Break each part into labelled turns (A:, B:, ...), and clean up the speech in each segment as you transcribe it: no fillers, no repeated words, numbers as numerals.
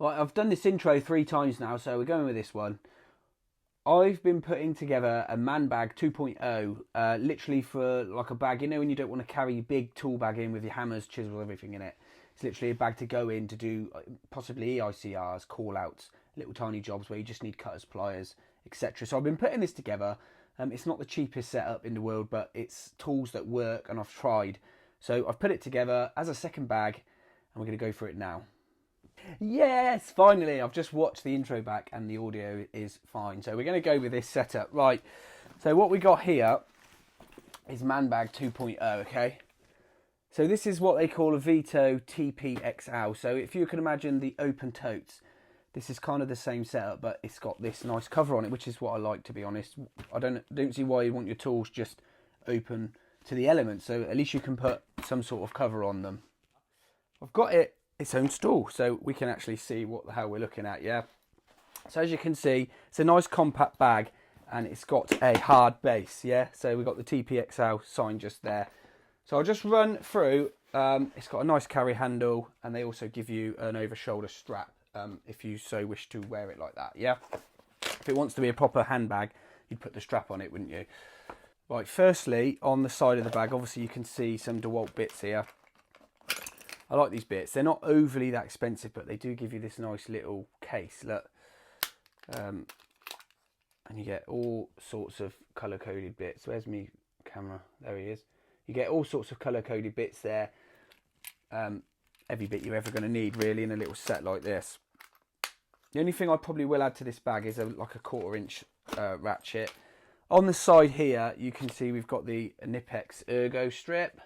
A: Right, I've done this intro 3 times now, so we're going with this one. I've been putting together a man bag 2.0, literally for like a bag, you know, when you don't want to carry your big tool bag in with your hammers, chisels, everything in it. It's literally a bag to go in to do possibly EICRs, call outs, little tiny jobs where you just need cutters, pliers, etc. So I've been putting this together. It's not the cheapest setup in the world, but it's tools that work and I've tried. So I've put it together as a second bag and we're going to go for it now. Yes, finally, I've just watched the intro back and the audio is fine. So we're going to go with this setup. Right, so what we got here is Man Bag 2.0, okay? So this is what they call a Vito TPXL. So if you can imagine the open totes, this is kind of the same setup, but it's got this nice cover on it, which is what I like, to be honest. I don't see why you want your tools just open to the elements, so at least you can put some sort of cover on them. I've got its own stool, so we can actually see what the hell we're looking at, yeah? So as you can see, it's a nice compact bag, and it's got a hard base, yeah? So we've got the TPXL sign just there. So I'll just run through. It's got a nice carry handle, and they also give you an over-shoulder strap if you so wish to wear it like that, yeah? If it wants to be a proper handbag, you'd put the strap on it, wouldn't you? Right, firstly, on the side of the bag, obviously you can see some Dewalt Bits here. I like these bits. They're not overly that expensive, but they do give you this nice little case, look. And you get all sorts of colour-coded bits. Where's my camera? There he is. You get all sorts of colour-coded bits there. Every bit you're ever going to need, really, in a little set like this. The only thing I probably will add to this bag is like a 1/4 inch ratchet. On the side here, you can see we've got the Nipex Ergo strip.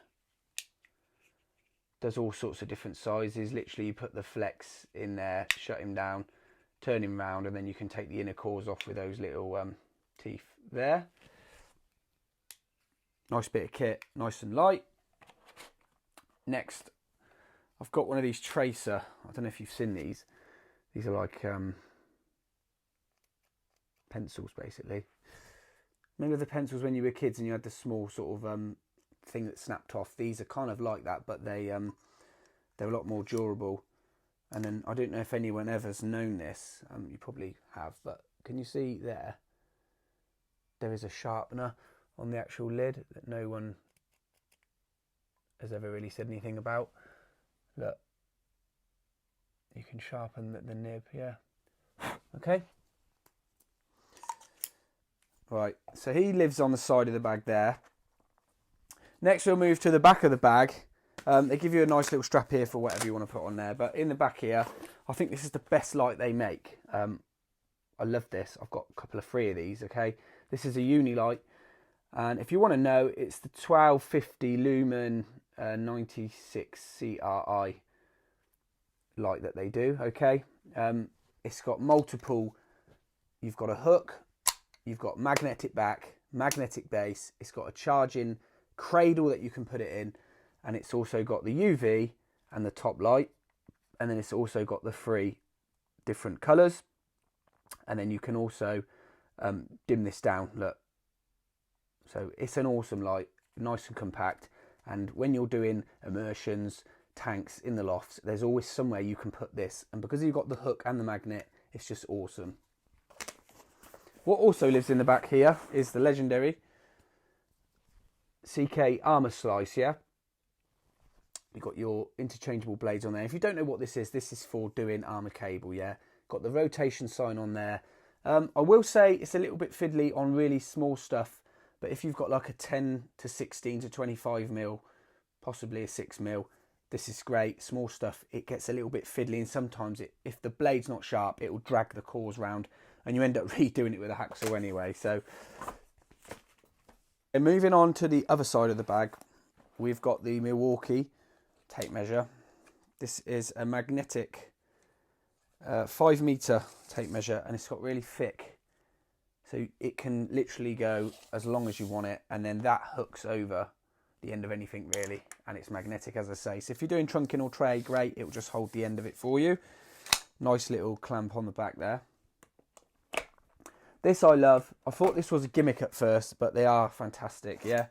A: Does all sorts of different sizes. Literally, you put the flex in there, shut him down, turn him round, and then you can take the inner cores off with those little teeth there. Nice bit of kit, nice and light. Next, I've got one of these tracer. I don't know if you've seen these. These are like pencils, basically. Remember the pencils when you were kids and you had the small sort of thing that snapped off? These are kind of like that, but they're a lot more durable. And then I don't know if anyone ever's known this. You probably have, but can you see there? There is a sharpener on the actual lid that no one has ever really said anything about. Look, you can sharpen the nib, yeah. Okay. Right, so he lives on the side of the bag there. Next we'll move to the back of the bag. They give you a nice little strap here for whatever you want to put on there. But in the back here, I think this is the best light they make. I love this. I've got a couple of 3 of these, okay? This is a Uni Light. And if you want to know, it's the 1250 lumen 96 CRI light that they do, okay? It's got multiple. You've got a hook. You've got magnetic back, magnetic base. It's got a charging cradle that you can put it in. And it's also got the UV and the top light. And then it's also got the 3 different colours. And then you can also dim this down, look. So it's an awesome light, nice and compact. And when you're doing immersions, tanks in the lofts, there's always somewhere you can put this. And because you've got the hook and the magnet, it's just awesome. What also lives in the back here is the legendary CK armour slice, yeah? You've got your interchangeable blades on there. If you don't know what this is for doing armour cable, yeah? Got the rotation sign on there. I will say it's a little bit fiddly on really small stuff, but if you've got like a 10 to 16 to 25 mil, possibly a 6 mil, this is great. Small stuff, it gets a little bit fiddly, and sometimes if the blade's not sharp, it will drag the cores round, and you end up redoing it with a hacksaw anyway. So, and moving on to the other side of the bag, we've got the Milwaukee tape measure. This is a magnetic 5 meter tape measure, and it's got really thick, so it can literally go as long as you want it, and then that hooks over the end of anything really, and it's magnetic, as I say. So if you're doing trunking or tray, great, it will just hold the end of it for you. Nice little clamp on the back there. This I love. I thought this was a gimmick at first, but they are fantastic, yeah.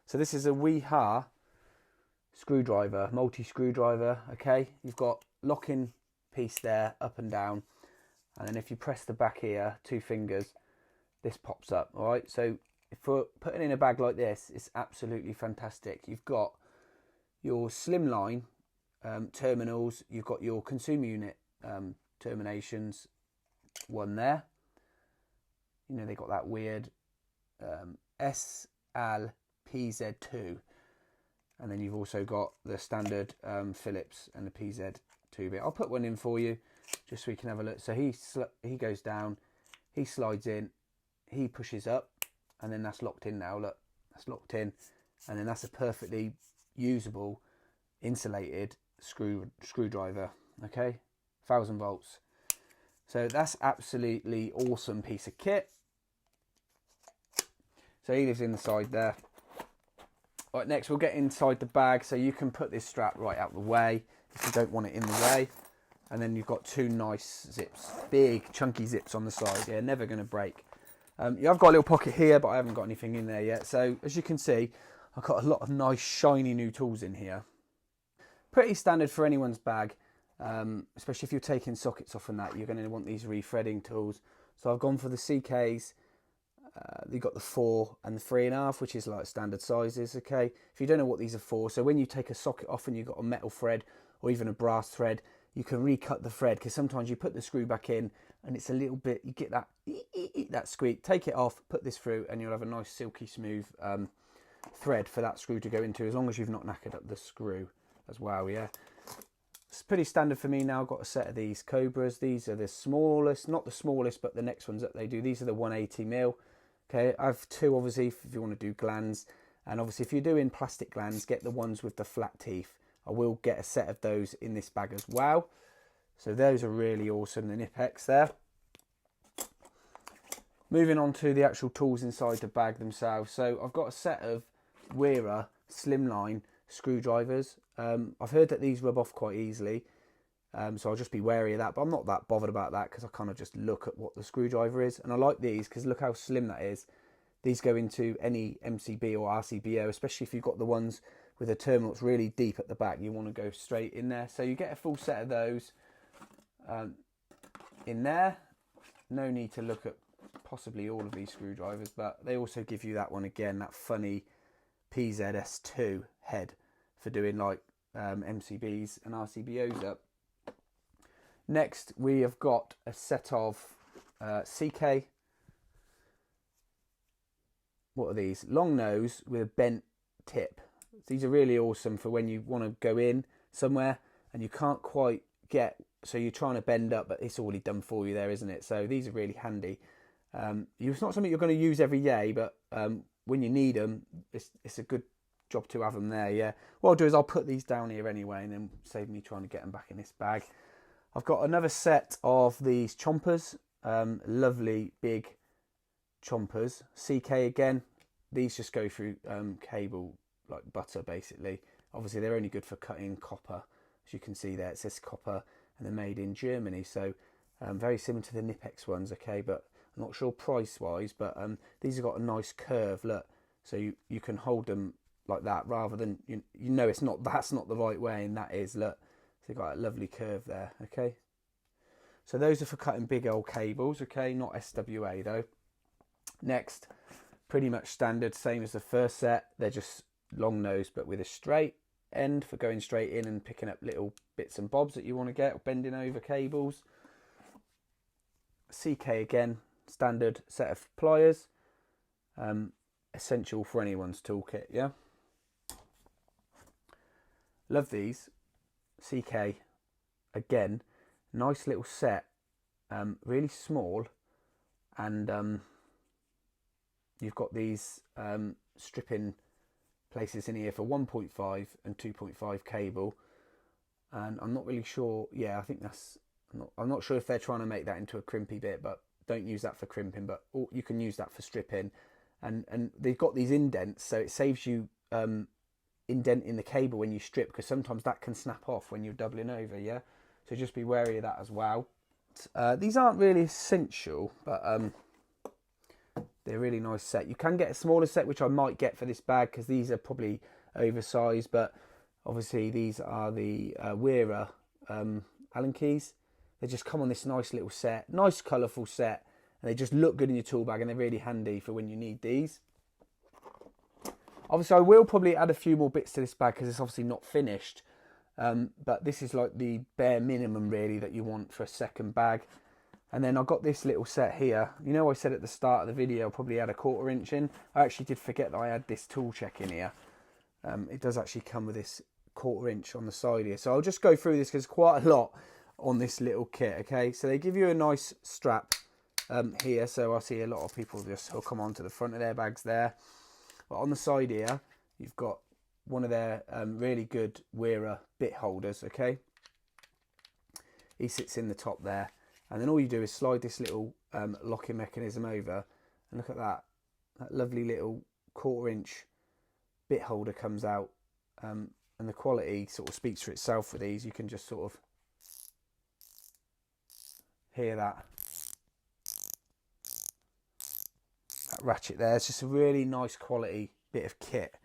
A: So this is a Weha screwdriver, multi-screwdriver, okay. You've got lock-in piece there, up and down, and then if you press the back here, 2 fingers, this pops up. All right, so for putting in a bag like this, it's absolutely fantastic. You've got your Slimline terminals, you've got your consumer unit terminations, one there. You know, they got that weird SLPZ2, and then you've also got the standard Phillips and the PZ2 bit. I'll put one in for you just so we can have a look. So he goes down, he slides in, he pushes up, and then that's locked in now. Look, that's locked in, and then that's a perfectly usable insulated screwdriver. Okay, 1000 volts. So that's absolutely awesome piece of kit. So he lives inside there. Right, next we'll get inside the bag, so you can put this strap right out the way if you don't want it in the way. And then you've got 2 nice zips, big chunky zips on the side. Yeah, never going to break. I've got a little pocket here, but I haven't got anything in there yet. So as you can see, I've got a lot of nice shiny new tools in here. Pretty standard for anyone's bag, especially if you're taking sockets off and that. You're going to want these rethreading tools. So I've gone for the CKs. You've got the 4 and the 3.5, which is like standard sizes. Okay, if you don't know what these are for, so when you take a socket off and you've got a metal thread or even a brass thread, you can recut the thread, because sometimes you put the screw back in and it's a little bit, you get that squeak. Take it off, put this through, and you'll have a nice silky smooth thread for that screw to go into, as long as you've not knackered up the screw as well. Yeah, it's pretty standard for me now. I've got a set of these Cobras. These are the smallest, not the smallest, but the next ones that they do. These are the 180mm. Okay, I have 2 obviously if you want to do glands, and obviously if you're doing plastic glands, get the ones with the flat teeth. I will get a set of those in this bag as well. So those are really awesome, the Nipex there. Moving on to the actual tools inside the bag themselves. So I've got a set of Wera Slimline screwdrivers. I've heard that these rub off quite easily, so I'll just be wary of that, but I'm not that bothered about that because I kind of just look at what the screwdriver is. And I like these because look how slim that is. These go into any MCB or RCBO, especially if you've got the ones with a terminal that's really deep at the back. You want to go straight in there. So you get a full set of those in there. No need to look at possibly all of these screwdrivers, but they also give you that one again, that funny PZS2 head for doing like MCBs and RCBOs up. Next, we have got a set of CK. What are these? Long nose with a bent tip. These are really awesome for when you want to go in somewhere and you can't quite get, so you're trying to bend up, but it's already done for you there, isn't it? So these are really handy. It's not something you're going to use every day, but when you need them, it's a good job to have them there. Yeah. What I'll do is I'll put these down here anyway, and then save me trying to get them back in this bag. I've got another set of these chompers, lovely big chompers. CK again. These just go through cable like butter basically. Obviously they're only good for cutting copper. As you can see there, it says copper and they're made in Germany. So very similar to the Nipex ones, okay, but I'm not sure price wise, but these have got a nice curve, look. So you can hold them like that rather than, you know, that's not the right way, and that is, look. So you've got a lovely curve there, okay. So those are for cutting big old cables, okay, not SWA though. Next, pretty much standard, same as the first set. They're just long nose but with a straight end for going straight in and picking up little bits and bobs that you want to get, or bending over cables. CK again, standard set of pliers, essential for anyone's toolkit, yeah. Love these. CK again, nice little set, really small, and you've got these stripping places in here for 1.5 and 2.5 cable, and I'm not really sure. Yeah, I think that's. I'm not sure if they're trying to make that into a crimpy bit, but don't use that for crimping. But you can use that for stripping, and they've got these indents, so it saves you indenting the cable when you strip, because sometimes that can snap off when you're doubling over. Yeah, so just be wary of that as well. These aren't really essential, but they're a really nice set. You can get a smaller set, which I might get for this bag because these are probably oversized, but obviously these are the Wera Allen keys. They just come on this nice little set, nice colourful set, and they just look good in your tool bag, and they're really handy for when you need these. Obviously, I will probably add a few more bits to this bag because it's obviously not finished. But this is like the bare minimum really that you want for a second bag. And then I've got this little set here. You know, I said at the start of the video I'll probably add a 1/4 inch in. I actually did forget that I had this tool check in here. It does actually come with this 1/4 inch on the side here. So I'll just go through this because there's quite a lot on this little kit, okay? So they give you a nice strap here. So I see a lot of people just hook them onto the front of their bags there. But on the side here, you've got one of their really good wearer bit holders, okay? He sits in the top there. And then all you do is slide this little locking mechanism over. And look at that. That lovely little 1/4 inch bit holder comes out. And the quality sort of speaks for itself for these. You can just sort of hear that ratchet there. It's just a really nice quality bit of kit.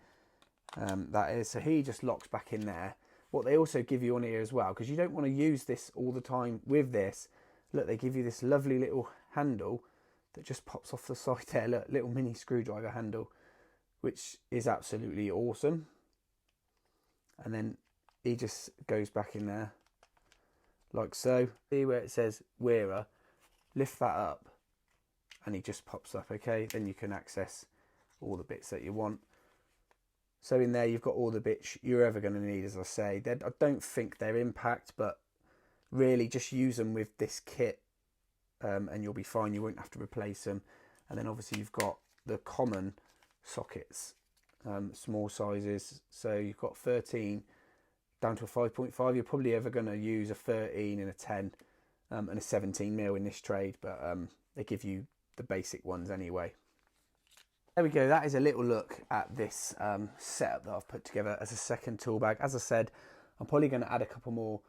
A: That is. So he just locks back in there. What they also give you on here as well, because you don't want to use this all the time with this. Look, they give you this lovely little handle that just pops off the side there. Look, little mini screwdriver handle, which is absolutely awesome. And then he just goes back in there like so. See where it says wearer? Lift that up and he just pops up, okay? Then you can access all the bits that you want. So in there you've got all the bits you're ever going to need, as I say. I don't think they're impact, but really just use them with this kit and you'll be fine. You won't have to replace them. And then obviously you've got the common sockets, small sizes. So you've got 13 down to a 5.5. You're probably ever going to use a 13 and a 10 and a 17mm in this trade, but they give you the basic ones anyway. There we go. That is a little look at this setup that I've put together as a second tool bag. As I said, I'm probably going to add a couple more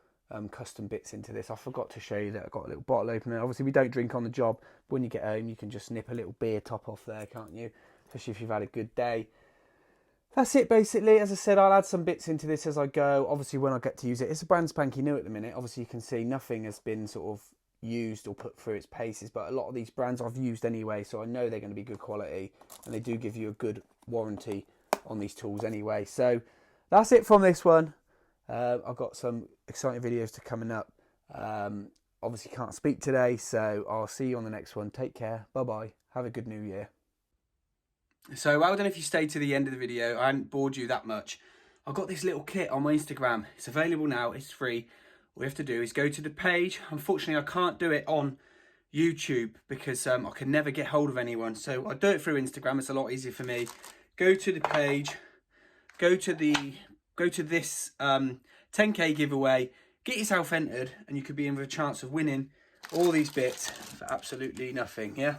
A: custom bits into this. I forgot to show you that I've got a little bottle opener. Obviously we don't drink on the job, but when you get home you can just nip a little beer top off there, can't you? Especially if you've had a good day. That's it basically. As I said, I'll add some bits into this as I go. Obviously when I get to use it, it's a brand spanky new at the minute. Obviously you can see nothing has been sort of used or put through its paces, but a lot of these brands I've used anyway, so I know they're going to be good quality, and they do give you a good warranty on these tools anyway. So that's it from this one. I've got some exciting videos to coming up. Obviously can't speak today, so I'll see you on the next one. Take care. Bye bye. Have a good new year. So well done if you stayed to the end of the video. I hadn't bored you that much. I've got this little kit on my Instagram. It's available now. It's free. All you have to do is go to the page. Unfortunately, I can't do it on YouTube because I can never get hold of anyone. So I do it through Instagram. It's a lot easier for me. Go to the page. Go to this 10k giveaway. Get yourself entered, and you could be in with a chance of winning all these bits for absolutely nothing. Yeah.